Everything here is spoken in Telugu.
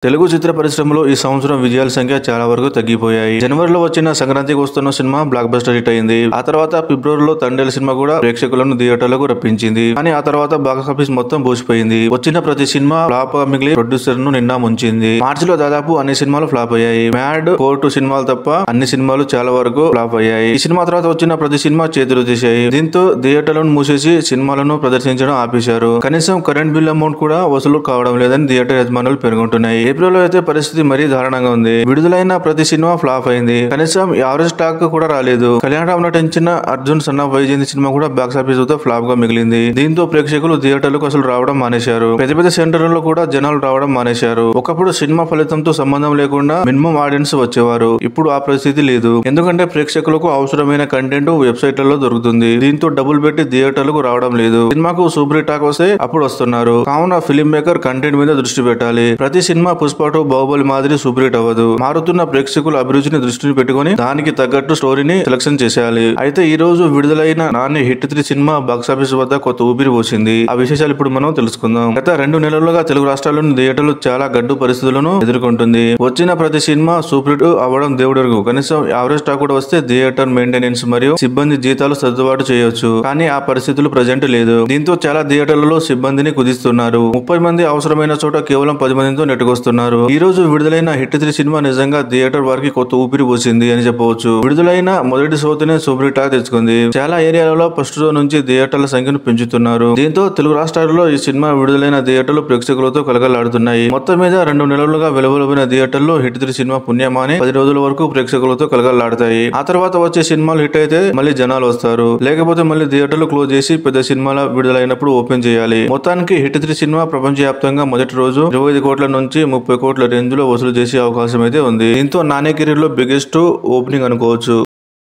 తెలుగు చిత్ర పరిశ్రమలో ఈ సంవత్సరం విజయాల సంఖ్య చాలా వరకు తగ్గిపోయాయి. జనవరిలో వచ్చిన సంక్రాంతికి వస్తున్న సినిమా బ్లాక్ బస్టర్ హిట్ అయింది. ఆ తర్వాత ఫిబ్రవరిలో తండేల్ సినిమా కూడా ప్రేక్షకులను థియేటర్లకు రప్పించింది. కానీ ఆ తర్వాత బాక్స్ ఆఫీస్ మొత్తం బోసిపోయింది. వచ్చిన ప్రతి సినిమా ఫ్లాప్ మిగిలి ప్రొడ్యూసర్ ను నిండా ముంచింది. మార్చిలో దాదాపు అన్ని సినిమాలు ఫ్లాప్ అయ్యాయి. మ్యాడ్, కోర్టు సినిమాలు తప్ప అన్ని సినిమాలు చాలా వరకు ఫ్లాప్ అయ్యాయి. ఈ సినిమా తర్వాత వచ్చిన ప్రతి సినిమా చేతులు తీశాయి. దీంతో థియేటర్లను మూసేసి సినిమాలను ప్రదర్శించడం ఆపేశారు. కనీసం కరెంట్ బిల్ అమౌంట్ కూడా వసూలు కావడం లేదని థియేటర్ యజమానులు పేర్కొంటున్నాయి. ఏప్రిల్ లో అయితే పరిస్థితి మరీ దారుణంగా ఉంది. విడుదలైన ప్రతి సినిమా ఫ్లాప్ అయింది. కనీసం యావరేజ్ టాక్ కూడా రాలేదు. కళ్యాణరామ్ నటించిన Arjun son of Vyjayanthi cinema కూడా బాక్స్ ఆఫీస్ వద్ద ఫ్లాప్ గా మిగిలింది. దీంతో ప్రేక్షకులు థియేటర్లకు అసలు రావడం మానేశారు. పెద్ద పెద్ద సెంటర్లలో కూడా జనాలు రావడం మానేశారు. ఒకప్పుడు సినిమా ఫలితంతో సంబంధం లేకుండా మినిమం ఆడియన్స్ వచ్చేవారు. ఇప్పుడు ఆ పరిస్థితి లేదు. ఎందుకంటే ప్రేక్షకులకు అవసరమైన కంటెంట్ వెబ్సైట్లలో దొరుకుతుంది. దీంతో డబ్బులు పెట్టి థియేటర్లకు రావడం లేదు. సినిమాకు సూపర్ టాక్ వస్తే అప్పుడు వస్తున్నారు. కావున ఫిల్మ్ మేకర్ కంటెంట్ మీద దృష్టి పెట్టాలి. ప్రతి సినిమా పుష్ప బాహుబలి మాదిరి సూపర్ హిట్ అవ్వదు. మారుతున్న ప్రేక్షకుల అభిరుచిని దృష్టిని పెట్టుకుని దానికి తగ్గట్టు స్టోరీని సెలక్షన్ చేసేయాలి. అయితే ఈ రోజు విడుదలైన Nani hit 3 cinema box office వద్ద కొత్త ఊపిరి పోసింది. ఆ విశేషాలు ఇప్పుడు మనం తెలుసుకుందాం. గత 2 నెలలుగా తెలుగు రాష్ట్రాల్లోని థియేటర్లు చాలా గడ్డు పరిస్థితులను ఎదుర్కొంటుంది. వచ్చిన ప్రతి సినిమా సూపర్ హిట్ అవ్వడం దేవుడెరుగు. కనీసం యావరేజ్ టాక్ కూడా వస్తే థియేటర్ మెయింటెనెన్స్ మరియు సిబ్బంది జీతాలు సర్దుబాటు చేయొచ్చు. కానీ ఆ పరిస్థితులు ప్రజెంట్ లేదు. దీంతో చాలా థియేటర్లలో సిబ్బందిని కుదిస్తున్నారు. 30 మంది అవసరమైన చోట కేవలం 10 మందితో నెట్టుకొస్తున్నారు. ఈ రోజు విడుదలైన హిట్ 3 సినిమా నిజంగా థియేటర్ వారికి కొత్త ఊపిరి పోసింది అని చెప్పవచ్చు. విడుదలైన మొదటి షోతోనే సూపర్ టాక్ తెచ్చుకుంది. చాలా ఏరియాలలో ఫస్ట్ షో నుంచి థియేటర్ల సంఖ్యను పెంచుతున్నారు. దీంతో తెలుగు రాష్ట్రాల్లో ఈ సినిమా విడుదలైన థియేటర్లు ప్రేక్షకులతో కలగలాడుతున్నాయి. మొత్తం మీద 2 నెలలుగా వెలువలమైన థియేటర్లో హిట్ 3 సినిమా పుణ్యమాని 10 రోజుల వరకు ప్రేక్షకులతో కలగలాడతాయి. ఆ తర్వాత వచ్చే సినిమాలు హిట్ అయితే మళ్ళీ జనాలు వస్తారు. లేకపోతే మళ్ళీ థియేటర్లు క్లోజ్ చేసి పెద్ద సినిమాల విడుదలైనప్పుడు ఓపెన్ చేయాలి. మొత్తానికి హిట్ 3 సినిమా ప్రపంచవ్యాప్తంగా మొదటి రోజు 25 కోట్ల నుంచి 30 కోట్ల రేంజ్ లో వసూలు చేసే అవకాశం అయితే ఉంది. దీంతో నాని కెరీర్ లో బిగ్గెస్ట్ ఓపెనింగ్ అనుకోవచ్చు.